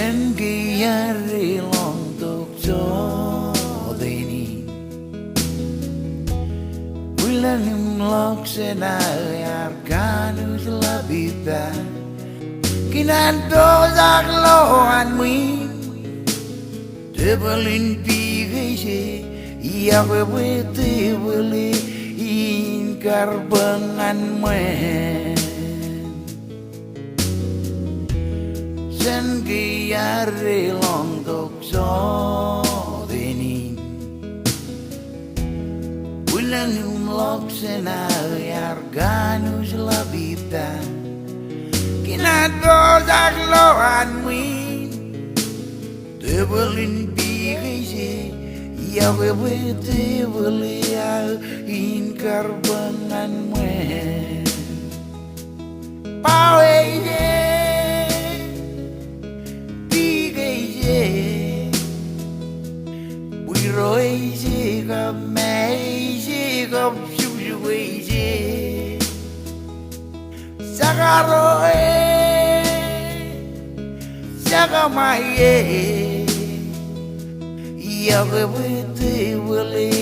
sen ghiari lontok giorni bulan imlok senayar kanus la vita kinanto zakloan mi Tebelin pigese ia bebete beli ingkar bengan men sen giare lontok so deni bulan umlok senayar ganus la vita kinanto zakloan mi Tebelin pigese ia bebete beli ingkar bengan men pawege pigese buiroise ka meise ka sujuise sagaroe sagamaye ia bebete beli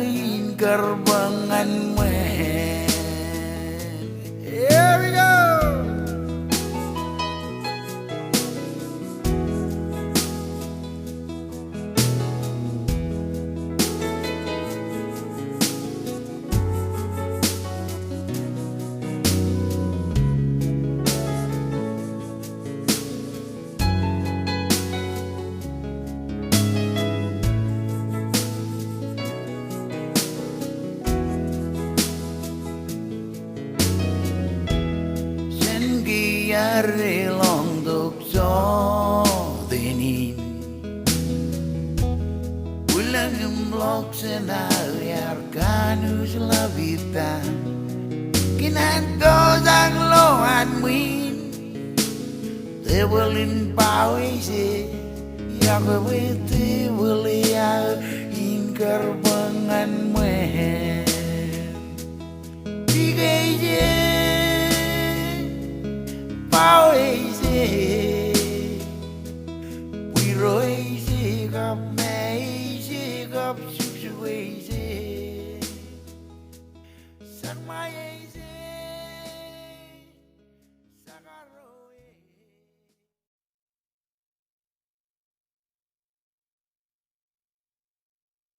ingkar bengan men. Here we go. Giare lontok so deni bulan imlok senayar kanus la vita kinanto zakloan min tebelin pawese ia bebete beli ingkar bengan men pigese